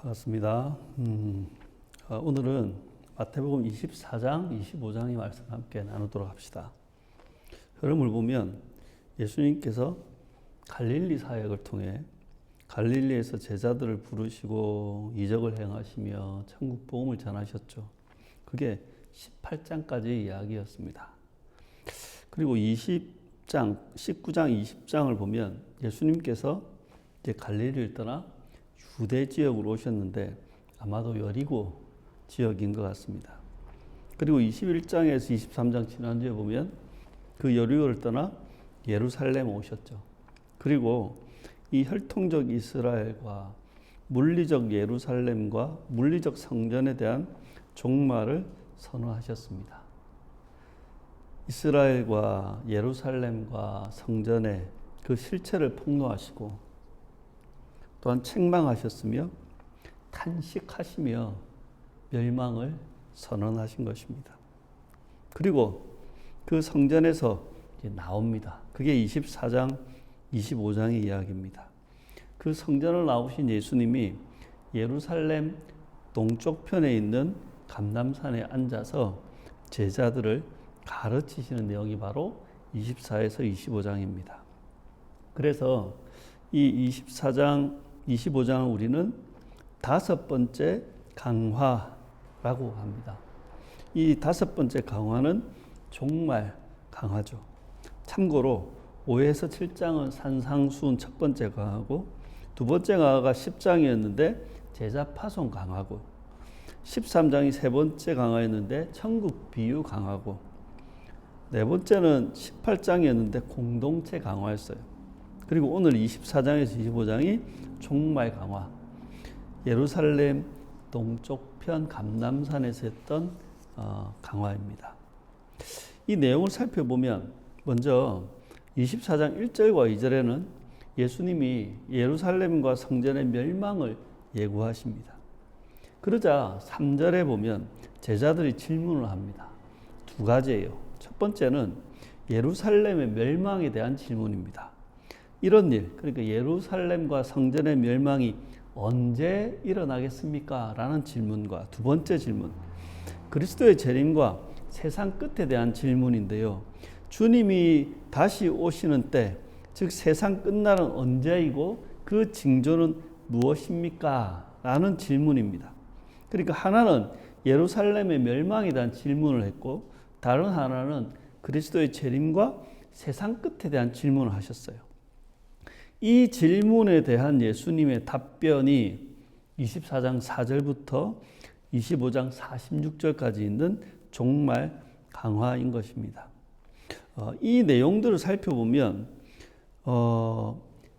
반갑습니다. 오늘은 마태복음 24장, 25장의 말씀을 함께 나누도록 합시다. 흐름을 보면 예수님께서 갈릴리 사역을 통해 갈릴리에서 제자들을 부르시고 이적을 행하시며 천국 복음을 전하셨죠. 그게 18장까지의 이야기였습니다. 그리고 20장, 19장, 20장을 보면 예수님께서 이제 갈릴리를 떠나 유대 지역으로 오셨는데 아마도 여리고 지역인 것 같습니다. 그리고 21장에서 23장 지난주에 보면 그 여리고를 떠나 예루살렘 오셨죠. 그리고 이 혈통적 이스라엘과 물리적 예루살렘과 물리적 성전에 대한 종말을 선언하셨습니다. 이스라엘과 예루살렘과 성전의 그 실체를 폭로하시고 또한 책망하셨으며 탄식하시며 멸망을 선언하신 것입니다. 그리고 그 성전에서 이제 나옵니다. 그게 24장, 25장의 이야기입니다. 그 성전을 나오신 예수님이 예루살렘 동쪽 편에 있는 감람산에 앉아서 제자들을 가르치시는 내용이 바로 24에서 25장입니다. 그래서 이 24장, 25장을 우리는 다섯 번째 강화라고 합니다. 이 다섯 번째 강화는 종말 강화죠. 참고로 5에서 7장은 산상수훈 첫 번째 강화고 두 번째 강화가 10장이었는데 제자 파송 강화고 13장이 세 번째 강화였는데 천국 비유 강화고 네 번째는 18장이었는데 공동체 강화였어요. 그리고 오늘 24장에서 25장이 종말 강화, 예루살렘 동쪽편 감람산에서 했던 강화입니다. 이 내용을 살펴보면 먼저 24장 1절과 2절에는 예수님이 예루살렘과 성전의 멸망을 예고하십니다. 그러자 3절에 보면 제자들이 질문을 합니다. 두 가지예요. 첫 번째는 예루살렘의 멸망에 대한 질문입니다. 이런 일, 그러니까 예루살렘과 성전의 멸망이 언제 일어나겠습니까? 라는 질문과 두 번째 질문, 그리스도의 재림과 세상 끝에 대한 질문인데요. 주님이 다시 오시는 때, 즉 세상 끝날은 언제이고 그 징조는 무엇입니까? 라는 질문입니다. 그러니까 하나는 예루살렘의 멸망에 대한 질문을 했고 다른 하나는 그리스도의 재림과 세상 끝에 대한 질문을 하셨어요. 이 질문에 대한 예수님의 답변이 24장 4절부터 25장 46절까지 있는 종말 강화인 것입니다. 이 내용들을 살펴보면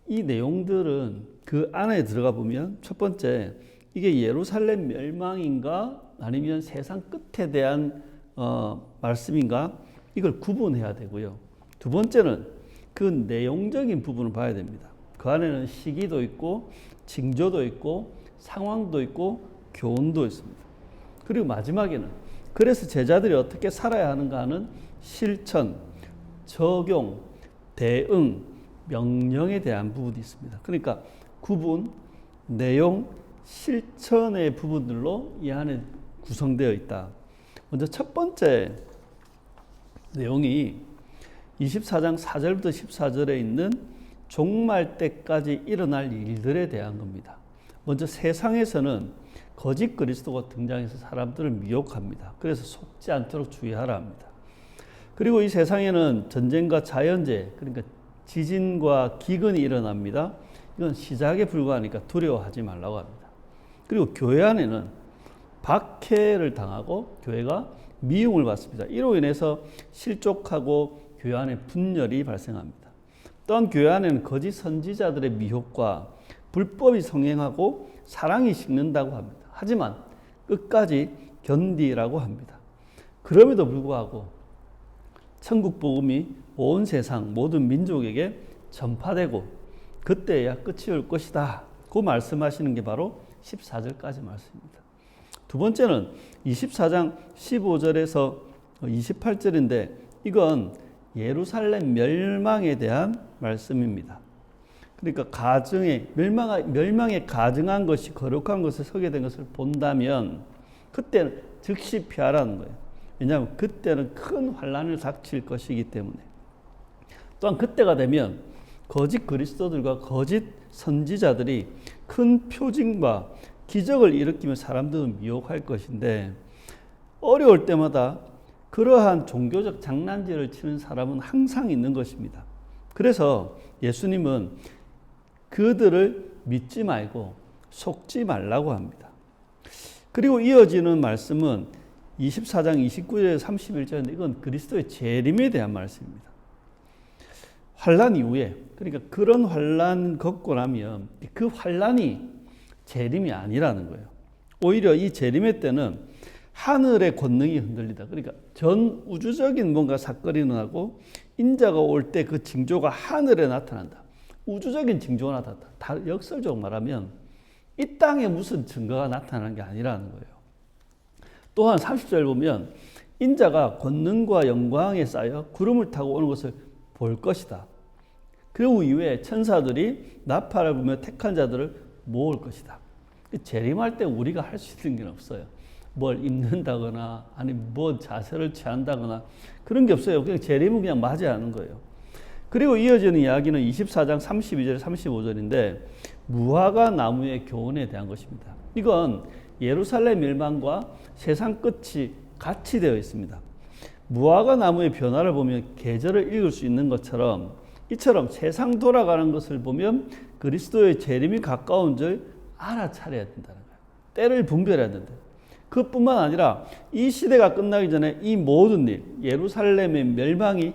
이 내용들은 그 안에 들어가 보면 첫 번째, 이게 예루살렘 멸망인가 아니면 세상 끝에 대한 말씀인가, 이걸 구분해야 되고요. 두 번째는 그 내용적인 부분을 봐야 됩니다. 그 안에는 시기도 있고 징조도 있고 상황도 있고 교훈도 있습니다. 그리고 마지막에는 그래서 제자들이 어떻게 살아야 하는가 하는 실천, 적용, 대응, 명령에 대한 부분이 있습니다. 그러니까 구분, 내용, 실천의 부분들로 이 안에 구성되어 있다. 먼저 첫 번째 내용이 24장 4절부터 14절에 있는 종말 때까지 일어날 일들에 대한 겁니다. 먼저 세상에서는 거짓 그리스도가 등장해서 사람들을 미혹합니다. 그래서 속지 않도록 주의하라 합니다. 그리고 이 세상에는 전쟁과 자연재해, 그러니까 지진과 기근이 일어납니다. 이건 시작에 불과하니까 두려워하지 말라고 합니다. 그리고 교회 안에는 박해를 당하고 교회가 미움을 받습니다. 이로 인해서 실족하고 교회 안에 분열이 발생합니다. 또한 교회 안에는 거짓 선지자들의 미혹과 불법이 성행하고 사랑이 식는다고 합니다. 하지만 끝까지 견디라고 합니다. 그럼에도 불구하고 천국 복음이 온 세상 모든 민족에게 전파되고 그때야 끝이 올 것이다. 그 말씀하시는 게 바로 14절까지 말씀입니다. 두 번째는 24장 15절에서 28절인데 이건 예루살렘 멸망에 대한 말씀입니다. 그러니까 가정에 멸망에 가증한 것이 거룩한 것에 서게 된 것을 본다면 그때는 즉시 피하라는 거예요. 왜냐하면 그때는 큰 환난을 닥칠 것이기 때문에. 또한 그때가 되면 거짓 그리스도들과 거짓 선지자들이 큰 표징과 기적을 일으키며 사람들을 미혹할 것인데, 어려울 때마다 그러한 종교적 장난질을 치는 사람은 항상 있는 것입니다. 그래서 예수님은 그들을 믿지 말고 속지 말라고 합니다. 그리고 이어지는 말씀은 24장 29절에서 31절인데 이건 그리스도의 재림에 대한 말씀입니다. 환난 이후에, 그러니까 그런 환난 겪고 나면 그 환난이 재림이 아니라는 거예요. 오히려 이 재림의 때는 하늘의 권능이 흔들리다. 그러니까 전 우주적인 뭔가 사건이 일어나고 인자가 올 때 그 징조가 하늘에 나타난다. 우주적인 징조가 나타난다. 다 역설적으로 말하면 이 땅에 무슨 증거가 나타나는 게 아니라는 거예요. 또한 30절 보면 인자가 권능과 영광에 쌓여 구름을 타고 오는 것을 볼 것이다. 그 이후에 천사들이 나팔을 불며 택한 자들을 모을 것이다. 재림할 때 우리가 할 수 있는 게 없어요. 뭘 입는다거나 아니 뭐 자세를 취한다거나 그런 게 없어요. 그냥 재림은 그냥 맞아야 하는 거예요. 그리고 이어지는 이야기는 24장 32절 35절인데 무화과 나무의 교훈에 대한 것입니다. 이건 예루살렘 멸망과 세상 끝이 같이 되어 있습니다. 무화과 나무의 변화를 보면 계절을 읽을 수 있는 것처럼 이처럼 세상 돌아가는 것을 보면 그리스도의 재림이 가까운 줄 알아차려야 된다는 거예요. 때를 분별해야 된다. 그뿐만 아니라 이 시대가 끝나기 전에 이 모든 일, 예루살렘의 멸망이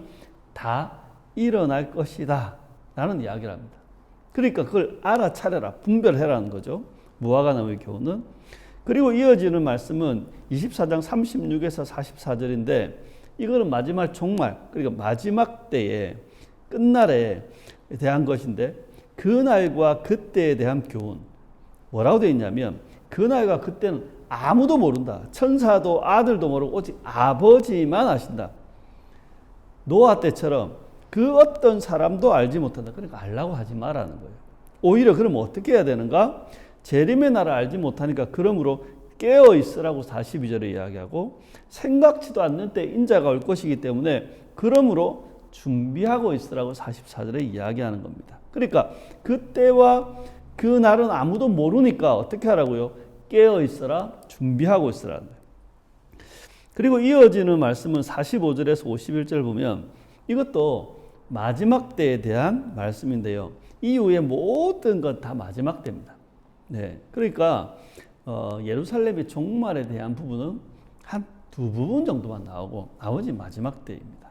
다 일어날 것이다 라는 이야기를 합니다. 그러니까 그걸 알아차려라, 분별해라는 거죠. 무화과나무의 교훈은. 그리고 이어지는 말씀은 24장 36에서 44절인데 이거는 마지막 종말, 그러니까 마지막 때에 끝날에 대한 것인데 그날과 그때에 대한 교훈. 뭐라고 되어 있냐면 그날과 그때는 아무도 모른다. 천사도 아들도 모르고 오직 아버지만 아신다. 노아 때처럼 그 어떤 사람도 알지 못한다. 그러니까 알라고 하지 말라는 거예요. 오히려 그러면 어떻게 해야 되는가? 재림의 날을 알지 못하니까 그러므로 깨어 있으라고 42절에 이야기하고 생각지도 않는 때 인자가 올 것이기 때문에 그러므로 준비하고 있으라고 44절에 이야기하는 겁니다. 그러니까 그때와 그 날은 아무도 모르니까 어떻게 하라고요? 깨어 있으라, 준비하고 있으라는 거예요. 그리고 이어지는 말씀은 45절에서 51절 보면 이것도 마지막 때에 대한 말씀인데요. 이후에 모든 것 다 마지막 때입니다. 네, 그러니까 예루살렘의 종말에 대한 부분은 한 두 부분 정도만 나오고 나머지 마지막 때입니다.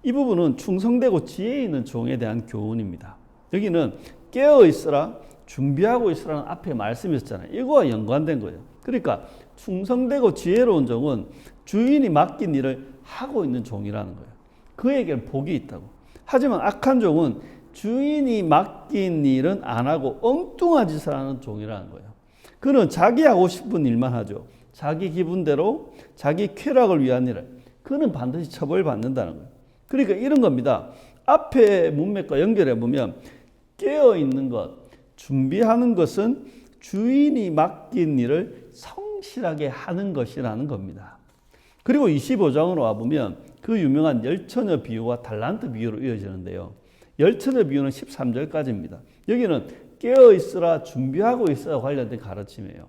이 부분은 충성되고 지혜 있는 종에 대한 교훈입니다. 여기는 깨어 있으라, 준비하고 있으라는 앞에 말씀이 있었잖아요. 이거와 연관된 거예요. 그러니까 충성되고 지혜로운 종은 주인이 맡긴 일을 하고 있는 종이라는 거예요. 그에게는 복이 있다고. 하지만 악한 종은 주인이 맡긴 일은 안 하고 엉뚱한 짓을 하는 종이라는 거예요. 그는 자기 하고 싶은 일만 하죠. 자기 기분대로 자기 쾌락을 위한 일을. 그는 반드시 처벌받는다는 거예요. 그러니까 이런 겁니다. 앞에 문맥과 연결해 보면 깨어있는 것, 준비하는 것은 주인이 맡긴 일을 성실하게 하는 것이라는 겁니다. 그리고 25장으로 와보면 그 유명한 열처녀 비유와 달란트 비유로 이어지는데요. 열처녀 비유는 13절까지입니다. 여기는 깨어있으라, 준비하고 있으라 관련된 가르침이에요.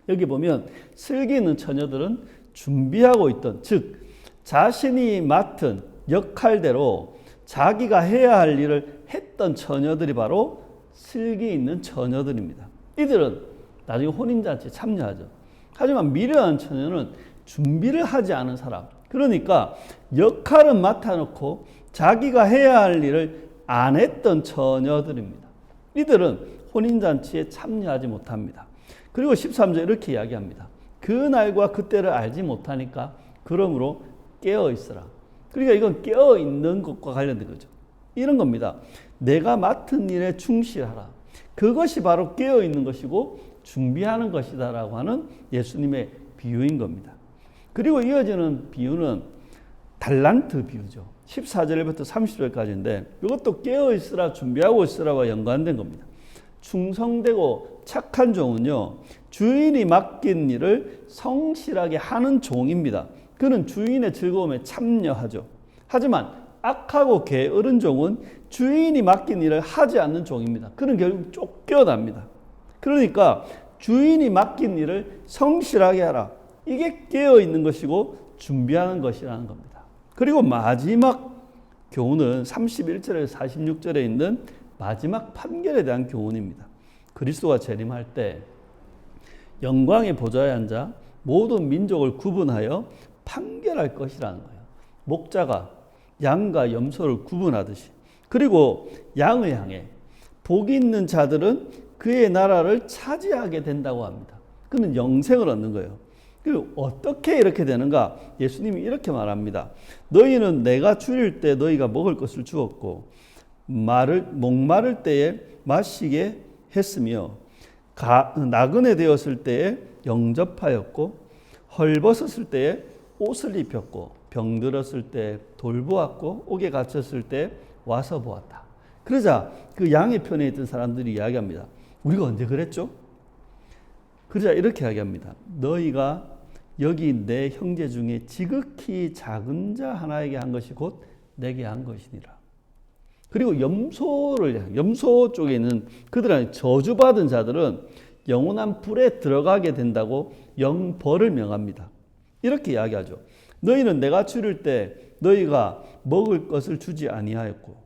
여기 보면 슬기 있는 처녀들은 준비하고 있던, 즉 자신이 맡은 역할대로 자기가 해야 할 일을 했던 처녀들이 바로 슬기 있는 처녀들입니다. 이들은 나중에 혼인잔치에 참여하죠. 하지만 미련한 처녀는 준비를 하지 않은 사람, 그러니까 역할은 맡아놓고 자기가 해야 할 일을 안 했던 처녀들입니다. 이들은 혼인잔치에 참여하지 못합니다. 그리고 13절 이렇게 이야기합니다. 그 날과 그때를 알지 못하니까 그러므로 깨어있으라. 그러니까 이건 깨어있는 것과 관련된 거죠. 이런 겁니다. 내가 맡은 일에 충실하라. 그것이 바로 깨어있는 것이고 준비하는 것이다라고 하는 예수님의 비유인 겁니다. 그리고 이어지는 비유는 달란트 비유죠. 14절부터 30절까지인데 이것도 깨어있으라 준비하고 있으라와 연관된 겁니다. 충성되고 착한 종은요, 주인이 맡긴 일을 성실하게 하는 종입니다. 그는 주인의 즐거움에 참여하죠. 하지만 악하고 게으른 종은 주인이 맡긴 일을 하지 않는 종입니다. 그는 결국 쫓겨납니다. 그러니까 주인이 맡긴 일을 성실하게 하라. 이게 깨어있는 것이고 준비하는 것이라는 겁니다. 그리고 마지막 교훈은 31절에서 46절에 있는 마지막 판결에 대한 교훈입니다. 그리스도가 재림할 때 영광의 보좌에 앉아 모든 민족을 구분하여 판결할 것이라는 거예요. 목자가 양과 염소를 구분하듯이. 그리고 양을 향해 복이 있는 자들은 그의 나라를 차지하게 된다고 합니다. 그는 영생을 얻는 거예요. 그리고 어떻게 이렇게 되는가? 예수님이 이렇게 말합니다. 너희는 내가 줄일 때 너희가 먹을 것을 주었고 목마를 때에 마시게 했으며 나그네 되었을 때에 영접하였고 헐벗었을 때에 옷을 입혔고 병들었을 때 돌보았고 옥에 갇혔을 때 와서 보았다. 그러자 그 양의 편에 있던 사람들이 이야기합니다. 우리가 언제 그랬죠? 그러자 이렇게 이야기합니다. 너희가 여기 내 형제 중에 지극히 작은 자 하나에게 한 것이 곧 내게 한 것이니라. 그리고 염소 쪽에 있는 그들은 저주받은 자들은 영원한 불에 들어가게 된다고 영벌을 명합니다. 이렇게 이야기하죠. 너희는 내가 줄일 때 너희가 먹을 것을 주지 아니하였고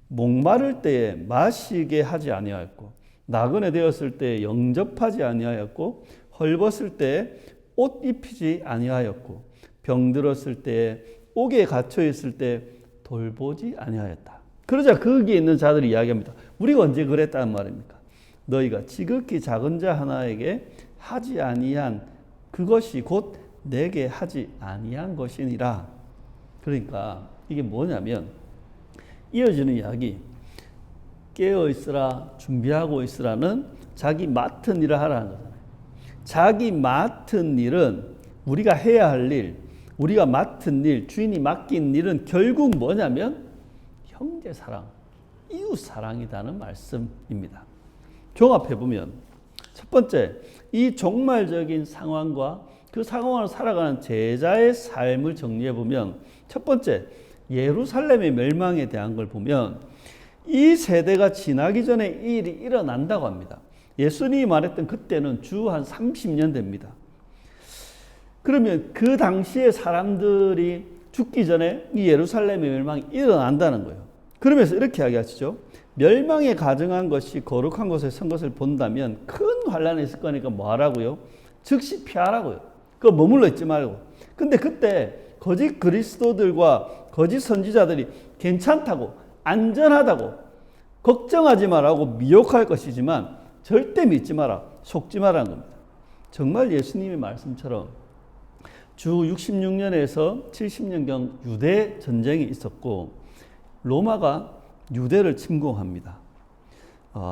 목마를 때에 마시게 하지 아니하였고 나그네 되었을 때 영접하지 아니하였고 헐벗을 때 옷 입히지 아니하였고 병들었을 때 옥에 갇혀 있을 때 돌보지 아니하였다. 그러자 거기에 있는 자들이 이야기합니다. 우리가 언제 그랬다는 말입니까? 너희가 지극히 작은 자 하나에게 하지 아니한 그것이 곧 내게 하지 아니한 것이니라. 그러니까 이게 뭐냐면 이어지는 이야기, 깨어 있으라 준비하고 있으라는 자기 맡은 일을 하라는 거잖아요. 자기 맡은 일은 우리가 해야 할 일, 우리가 맡은 일, 주인이 맡긴 일은 결국 뭐냐면 형제 사랑, 이웃 사랑이라는 말씀입니다. 종합해 보면 첫 번째, 이 종말적인 상황과 그 상황을 살아가는 제자의 삶을 정리해 보면 첫 번째, 예루살렘의 멸망에 대한 걸 보면 이 세대가 지나기 전에 이 일이 일어난다고 합니다. 예수님이 말했던 그때는 주 한 30년 됩니다. 그러면 그 당시에 사람들이 죽기 전에 이 예루살렘의 멸망이 일어난다는 거예요. 그러면서 이렇게 이야기하시죠. 멸망에 가증한 것이 거룩한 곳에 선 것을 본다면 큰 환란이 있을 거니까 뭐 하라고요? 즉시 피하라고요. 그거 머물러 있지 말고. 근데 그때 거짓 그리스도들과 거짓 선지자들이 괜찮다고, 안전하다고, 걱정하지 말라고 미혹할 것이지만 절대 믿지 마라, 속지 마라는 겁니다. 정말 예수님의 말씀처럼 주 66년에서 70년경 유대 전쟁이 있었고 로마가 유대를 침공합니다.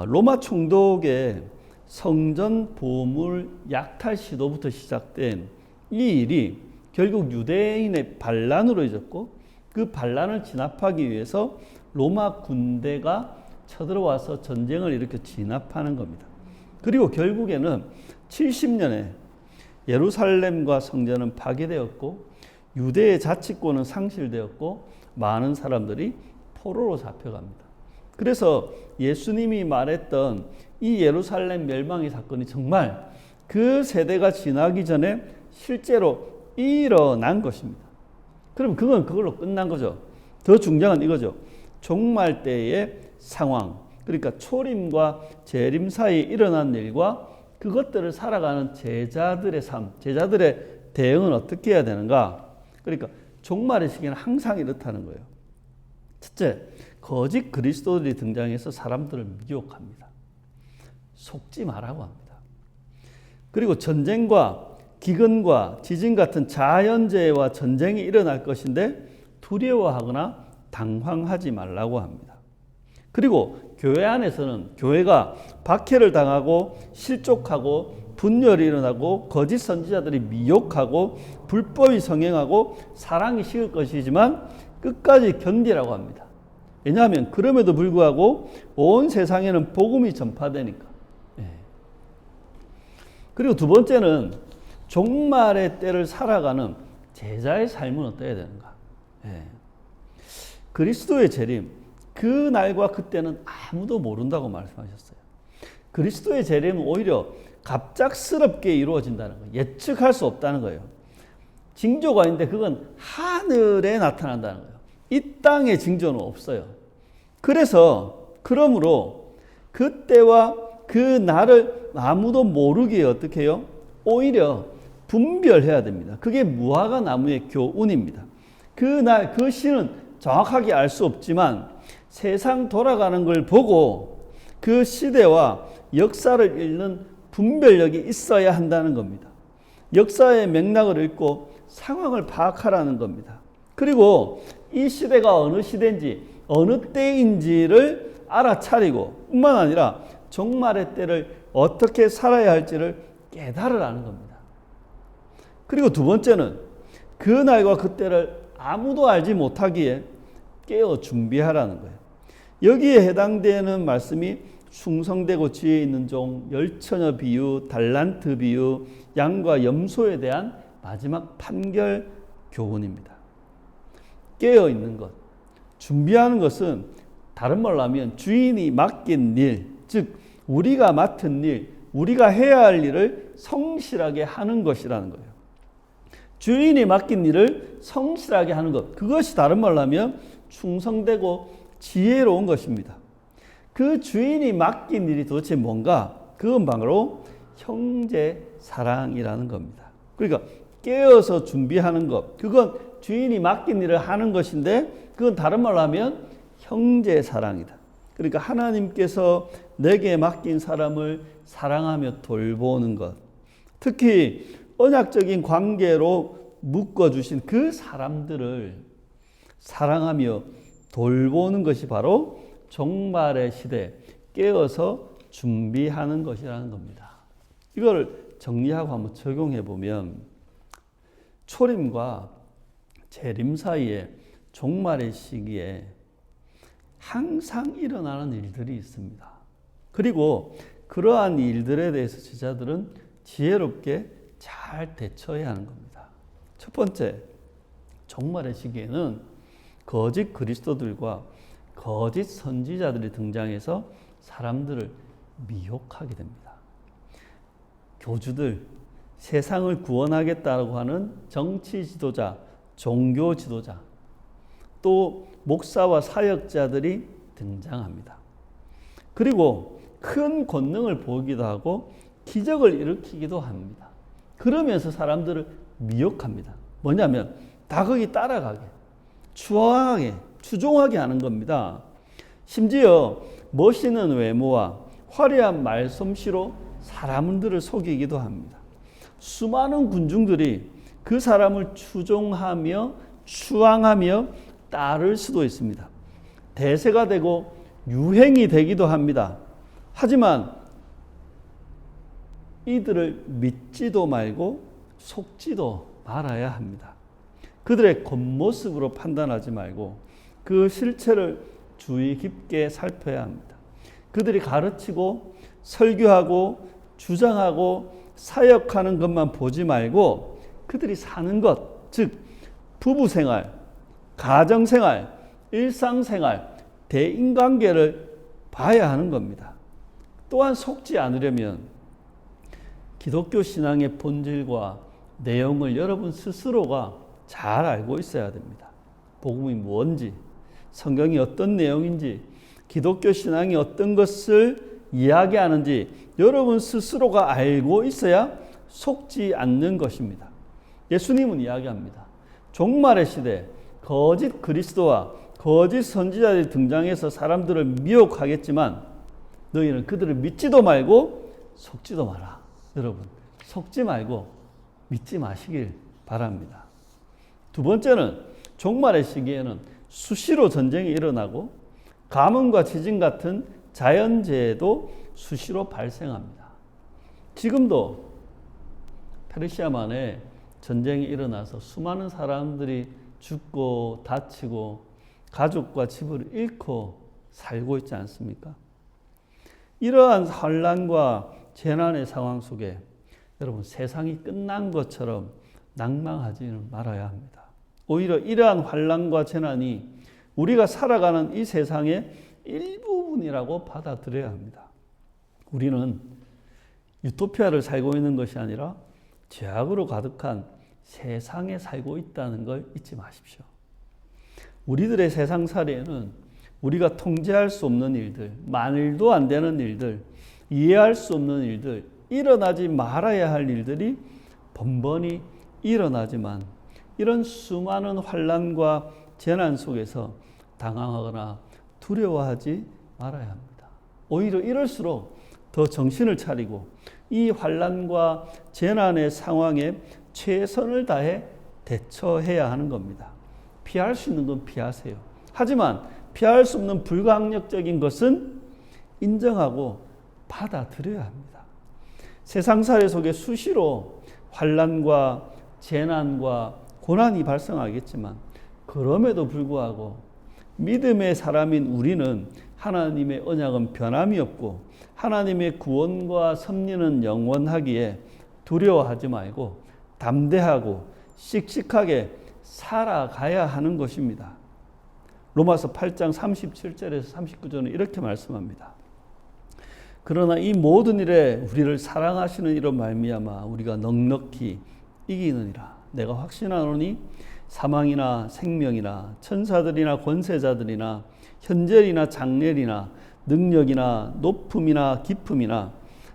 로마 총독의 성전 보물 약탈 시도부터 시작된 이 일이 결국 유대인의 반란으로 이어졌고 그 반란을 진압하기 위해서 로마 군대가 쳐들어와서 전쟁을 일으켜 진압하는 겁니다. 그리고 결국에는 70년에 예루살렘과 성전은 파괴되었고 유대의 자치권은 상실되었고 많은 사람들이 포로로 잡혀갑니다. 그래서 예수님이 말했던 이 예루살렘 멸망의 사건이 정말 그 세대가 지나기 전에 실제로 일어난 것입니다. 그럼 그걸로 끝난 거죠. 더 중요한 이거죠. 종말 때의 상황, 그러니까 초림과 재림 사이에 일어난 일과 그것들을 살아가는 제자들의 삶, 제자들의 대응은 어떻게 해야 되는가? 그러니까 종말의 시기는 항상 이렇다는 거예요. 첫째, 거짓 그리스도들이 등장해서 사람들을 미혹합니다. 속지 말라고 합니다. 그리고 전쟁과 기근과 지진 같은 자연재해와 전쟁이 일어날 것인데 두려워하거나 당황하지 말라고 합니다. 그리고 교회 안에서는 교회가 박해를 당하고 실족하고 분열이 일어나고 거짓 선지자들이 미혹하고 불법이 성행하고 사랑이 식을 것이지만 끝까지 견디라고 합니다. 왜냐하면 그럼에도 불구하고 온 세상에는 복음이 전파되니까. 그리고 두 번째는 종말의 때를 살아가는 제자의 삶은 어떠해야 되는가? 그리스도의 재림, 그 날과 그때는 아무도 모른다고 말씀하셨어요. 그리스도의 재림은 오히려 갑작스럽게 이루어진다는 거예요. 예측할 수 없다는 거예요. 징조가 있는데 그건 하늘에 나타난다는 거예요. 이 땅의 징조는 없어요. 그러므로 그때와 그 날을 아무도 모르기에 어떻게 해요? 오히려 분별해야 됩니다. 그게 무화과 나무의 교훈입니다. 그 날, 그 시는 정확하게 알 수 없지만 세상 돌아가는 걸 보고 그 시대와 역사를 읽는 분별력이 있어야 한다는 겁니다. 역사의 맥락을 읽고 상황을 파악하라는 겁니다. 그리고 이 시대가 어느 시대인지 어느 때인지를 알아차리고 뿐만 아니라 종말의 때를 어떻게 살아야 할지를 깨달으라는 겁니다. 그리고 두 번째는 그 날과 그 때를 아무도 알지 못하기에 깨어 준비하라는 거예요. 여기에 해당되는 말씀이 충성되고 지혜 있는 종, 열처녀 비유, 달란트 비유, 양과 염소에 대한 마지막 판결 교훈입니다. 깨어 있는 것, 준비하는 것은 다른 말로 하면 주인이 맡긴 일, 즉 우리가 맡은 일, 우리가 해야 할 일을 성실하게 하는 것이라는 거예요. 주인이 맡긴 일을 성실하게 하는 것, 그것이 다른 말로 하면 충성되고 지혜로운 것입니다. 그 주인이 맡긴 일이 도대체 뭔가? 그건 바로 형제 사랑이라는 겁니다. 그러니까 깨어서 준비하는 것, 그건 주인이 맡긴 일을 하는 것인데 그건 다른 말로 하면 형제 사랑이다. 그러니까 하나님께서 내게 맡긴 사람을 사랑하며 돌보는 것, 특히 언약적인 관계로 묶어주신 그 사람들을 사랑하며 돌보는 것이 바로 종말의 시대에 깨어서 준비하는 것이라는 겁니다. 이걸 정리하고 한번 적용해 보면 초림과 재림 사이에 종말의 시기에 항상 일어나는 일들이 있습니다. 그리고 그러한 일들에 대해서 제자들은 지혜롭게 잘 대처해야 하는 겁니다. 첫 번째, 종말의 시기에는 거짓 그리스도들과 거짓 선지자들이 등장해서 사람들을 미혹하게 됩니다. 교주들, 세상을 구원하겠다고 하는 정치 지도자, 종교 지도자, 또 목사와 사역자들이 등장합니다. 그리고 큰 권능을 보이기도 하고 기적을 일으키기도 합니다. 그러면서 사람들을 미혹합니다. 뭐냐면 다 거기 따라가게, 추종하게 하는 겁니다. 심지어 멋있는 외모와 화려한 말솜씨로 사람들을 속이기도 합니다. 수많은 군중들이 그 사람을 추종하며 추앙하며 따를 수도 있습니다. 대세가 되고 유행이 되기도 합니다. 하지만 이들을 믿지도 말고 속지도 말아야 합니다. 그들의 겉모습으로 판단하지 말고 그 실체를 주의 깊게 살펴야 합니다. 그들이 가르치고 설교하고 주장하고 사역하는 것만 보지 말고 그들이 사는 것, 즉 부부생활, 가정생활, 일상생활, 대인관계를 봐야 하는 겁니다. 또한 속지 않으려면 기독교 신앙의 본질과 내용을 여러분 스스로가 잘 알고 있어야 됩니다. 복음이 뭔지, 성경이 어떤 내용인지, 기독교 신앙이 어떤 것을 이야기하는지 여러분 스스로가 알고 있어야 속지 않는 것입니다. 예수님은 이야기합니다. 종말의 시대, 거짓 그리스도와 거짓 선지자들이 등장해서 사람들을 미혹하겠지만 너희는 그들을 믿지도 말고 속지도 마라. 여러분, 속지 말고 믿지 마시길 바랍니다. 두 번째는 종말의 시기에는 수시로 전쟁이 일어나고 가뭄과 지진 같은 자연재해도 수시로 발생합니다. 지금도 페르시아만에 전쟁이 일어나서 수많은 사람들이 죽고 다치고 가족과 집을 잃고 살고 있지 않습니까? 이러한 환난과 재난의 상황 속에 여러분 세상이 끝난 것처럼 낭망하지는 말아야 합니다. 오히려 이러한 환난과 재난이 우리가 살아가는 이 세상의 일부분이라고 받아들여야 합니다. 우리는 유토피아를 살고 있는 것이 아니라 죄악으로 가득한 세상에 살고 있다는 걸 잊지 마십시오. 우리들의 세상살이에는 우리가 통제할 수 없는 일들, 말도 안 되는 일들, 이해할 수 없는 일들, 일어나지 말아야 할 일들이 번번이 일어나지만 이런 수많은 환난과 재난 속에서 당황하거나 두려워하지 말아야 합니다. 오히려 이럴수록 더 정신을 차리고 이 환난과 재난의 상황에 최선을 다해 대처해야 하는 겁니다. 피할 수 있는 건 피하세요. 하지만 피할 수 없는 불가항력적인 것은 인정하고 받아들여야 합니다. 세상살이 속에 수시로 환난과 재난과 고난이 발생하겠지만 그럼에도 불구하고 믿음의 사람인 우리는 하나님의 언약은 변함이 없고 하나님의 구원과 섭리는 영원하기에 두려워하지 말고 담대하고 씩씩하게 살아가야 하는 것입니다. 로마서 8장 37절에서 39절은 이렇게 말씀합니다. 그러나 이 모든 일에 우리를 사랑하시는 이로 말미암아 우리가 넉넉히 이기느니라. 내가 확신하노니 사망이나 생명이나 천사들이나 권세자들이나 현재이나 장래이나 능력이나 높음이나 깊음이나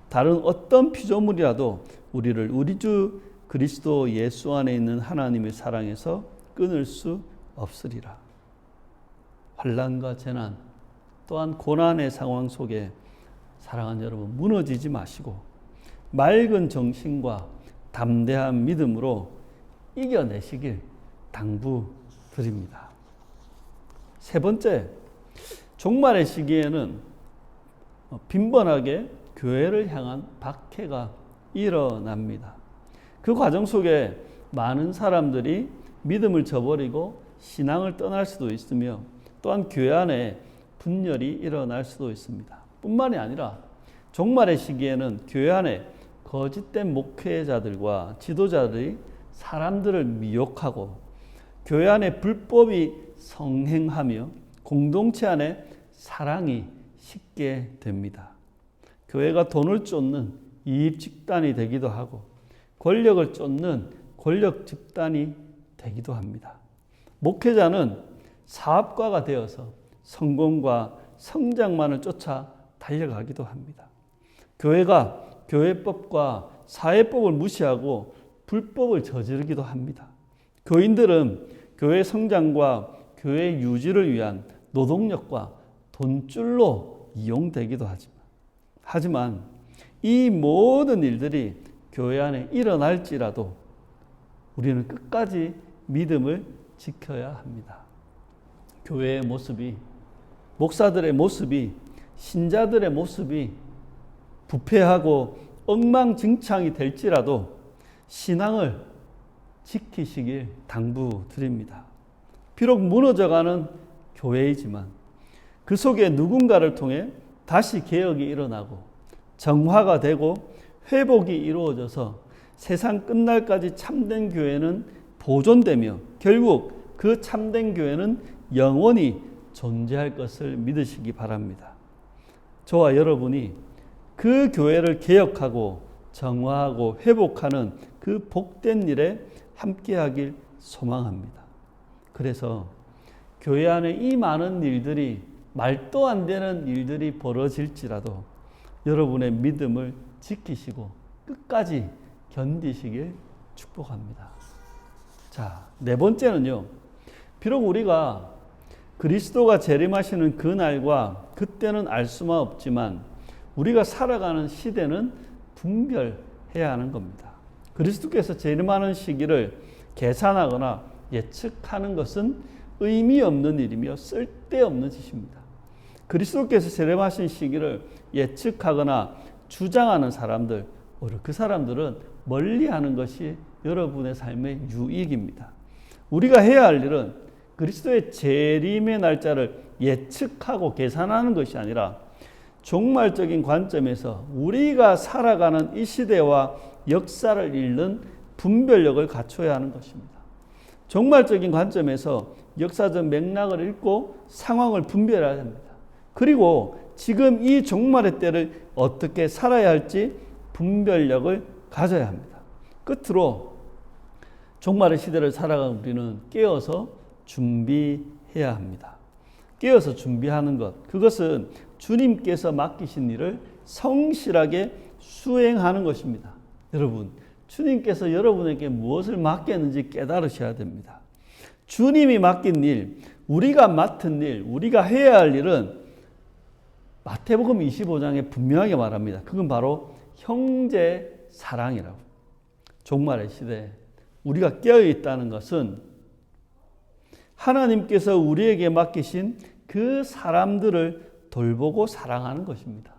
다른 어떤 피조물이라도 우리를 우리 주 그리스도 예수 안에 있는 하나님의 사랑에서 끊을 수 없으리라. 환난과 재난 또한 고난의 상황 속에 사랑하는 여러분 무너지지 마시고 맑은 정신과 담대한 믿음으로 이겨내시길 당부드립니다. 세 번째, 종말의 시기에는 빈번하게 교회를 향한 박해가 일어납니다. 그 과정 속에 많은 사람들이 믿음을 저버리고 신앙을 떠날 수도 있으며 또한 교회 안에 분열이 일어날 수도 있습니다. 뿐만이 아니라 종말의 시기에는 교회 안에 거짓된 목회자들과 지도자들이 사람들을 미혹하고 교회 안에 불법이 성행하며 공동체 안에 사랑이 식게 됩니다. 교회가 돈을 쫓는 이익 집단이 되기도 하고 권력을 쫓는 권력 집단이 되기도 합니다. 목회자는 사업가가 되어서 성공과 성장만을 쫓아 달려가기도 합니다. 교회가 교회법과 사회법을 무시하고 불법을 저지르기도 합니다. 교인들은 교회 성장과 교회 유지를 위한 노동력과 돈줄로 이용되기도 하지만 이 모든 일들이 교회 안에 일어날지라도 우리는 끝까지 믿음을 지켜야 합니다. 교회의 모습이, 목사들의 모습이, 신자들의 모습이 부패하고 엉망진창이 될지라도 신앙을 지키시길 당부드립니다. 비록 무너져가는 교회이지만 그 속에 누군가를 통해 다시 개혁이 일어나고 정화가 되고 회복이 이루어져서 세상 끝날까지 참된 교회는 보존되며 결국 그 참된 교회는 영원히 존재할 것을 믿으시기 바랍니다. 저와 여러분이 그 교회를 개혁하고 정화하고 회복하는 그 복된 일에 함께하길 소망합니다. 그래서 교회 안에 이 많은 일들이 말도 안 되는 일들이 벌어질지라도 여러분의 믿음을 지키시고 끝까지 견디시길 축복합니다. 자, 네 번째는요. 비록 우리가 그리스도가 재림하시는 그날과 그때는 알 수만 없지만 우리가 살아가는 시대는 분별해야 하는 겁니다. 그리스도께서 재림하는 시기를 계산하거나 예측하는 것은 의미 없는 일이며 쓸데없는 짓입니다. 그리스도께서 재림하신 시기를 예측하거나 주장하는 사람들, 오히려 그 사람들은 멀리하는 것이 여러분의 삶의 유익입니다. 우리가 해야 할 일은 그리스도의 재림의 날짜를 예측하고 계산하는 것이 아니라 종말적인 관점에서 우리가 살아가는 이 시대와 역사를 읽는 분별력을 갖춰야 하는 것입니다. 종말적인 관점에서 역사적 맥락을 읽고 상황을 분별해야 됩니다. 그리고 지금 이 종말의 때를 어떻게 살아야 할지 분별력을 가져야 합니다. 끝으로 종말의 시대를 살아가는 우리는 깨어서 준비해야 합니다. 깨어서 준비하는 것, 그것은 주님께서 맡기신 일을 성실하게 수행하는 것입니다. 여러분, 주님께서 여러분에게 무엇을 맡겼는지 깨달으셔야 됩니다. 주님이 맡긴 일, 우리가 맡은 일, 우리가 해야 할 일은 마태복음 25장에 분명하게 말합니다. 그건 바로 형제 사랑이라고. 종말의 시대에 우리가 깨어 있다는 것은 하나님께서 우리에게 맡기신 그 사람들을 돌보고 사랑하는 것입니다.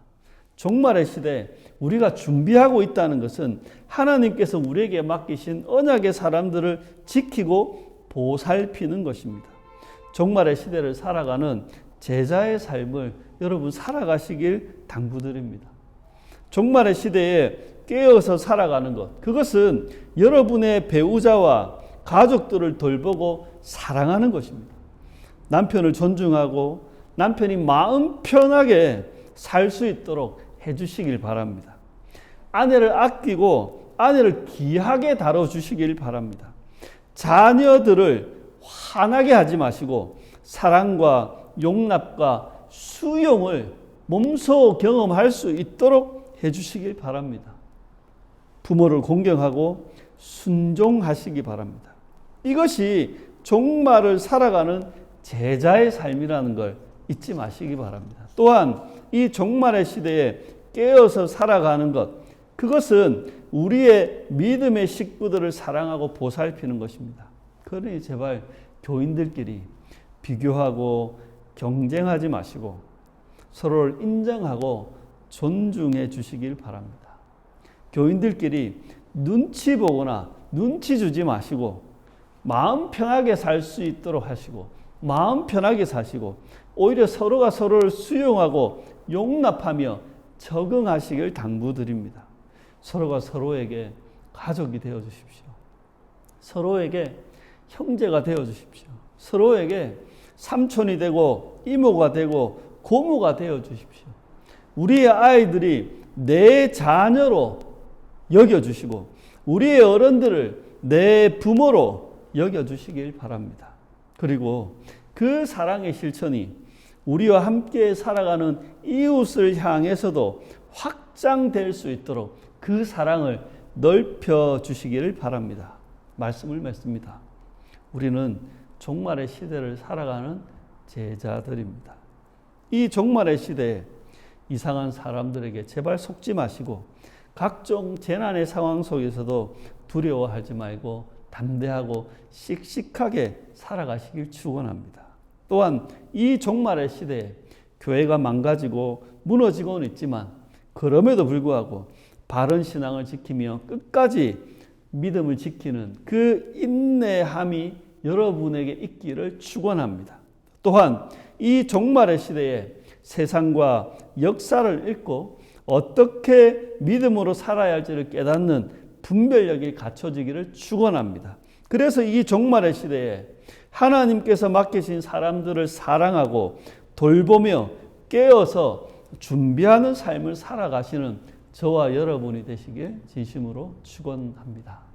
종말의 시대에 우리가 준비하고 있다는 것은 하나님께서 우리에게 맡기신 언약의 사람들을 지키고 보살피는 것입니다. 종말의 시대를 살아가는 제자의 삶을 여러분 살아가시길 당부드립니다. 종말의 시대에 깨어서 살아가는 것, 그것은 여러분의 배우자와 가족들을 돌보고 사랑하는 것입니다. 남편을 존중하고 남편이 마음 편하게 살 수 있도록 해주시길 바랍니다. 아내를 아끼고 아내를 귀하게 다뤄주시길 바랍니다. 자녀들을 화나게 하지 마시고 사랑과 용납과 수용을 몸소 경험할 수 있도록 해주시길 바랍니다. 부모를 공경하고 순종하시기 바랍니다. 이것이 종말을 살아가는 제자의 삶이라는 걸 잊지 마시기 바랍니다. 또한 이 종말의 시대에 깨어서 살아가는 것, 그것은 우리의 믿음의 식구들을 사랑하고 보살피는 것입니다. 그러니 제발 교인들끼리 비교하고 경쟁하지 마시고 서로를 인정하고 존중해 주시길 바랍니다. 교인들끼리 눈치 보거나 눈치 주지 마시고 마음 편하게 살 수 있도록 하시고 마음 편하게 사시고 오히려 서로가 서로를 수용하고 용납하며 적응하시길 당부드립니다. 서로가 서로에게 가족이 되어 주십시오. 서로에게 형제가 되어 주십시오. 서로에게 삼촌이 되고 이모가 되고 고모가 되어 주십시오. 우리의 아이들이 내 자녀로 여겨주시고 우리의 어른들을 내 부모로 여겨주시길 바랍니다. 그리고 그 사랑의 실천이 우리와 함께 살아가는 이웃을 향해서도 확장될 수 있도록 그 사랑을 넓혀주시기를 바랍니다. 말씀을 맺습니다. 우리는 종말의 시대를 살아가는 제자들입니다. 이 종말의 시대에 이상한 사람들에게 제발 속지 마시고 각종 재난의 상황 속에서도 두려워하지 말고 담대하고 씩씩하게 살아가시길 축원합니다. 또한 이 종말의 시대에 교회가 망가지고 무너지고는 있지만 그럼에도 불구하고 바른 신앙을 지키며 끝까지 믿음을 지키는 그 인내함이 여러분에게 있기를 축원합니다. 또한 이 종말의 시대에 세상과 역사를 읽고 어떻게 믿음으로 살아야 할지를 깨닫는 분별력이 갖춰지기를 축원합니다. 그래서 이 종말의 시대에 하나님께서 맡기신 사람들을 사랑하고 돌보며 깨어서 준비하는 삶을 살아가시는 저와 여러분이 되시길 진심으로 축원합니다.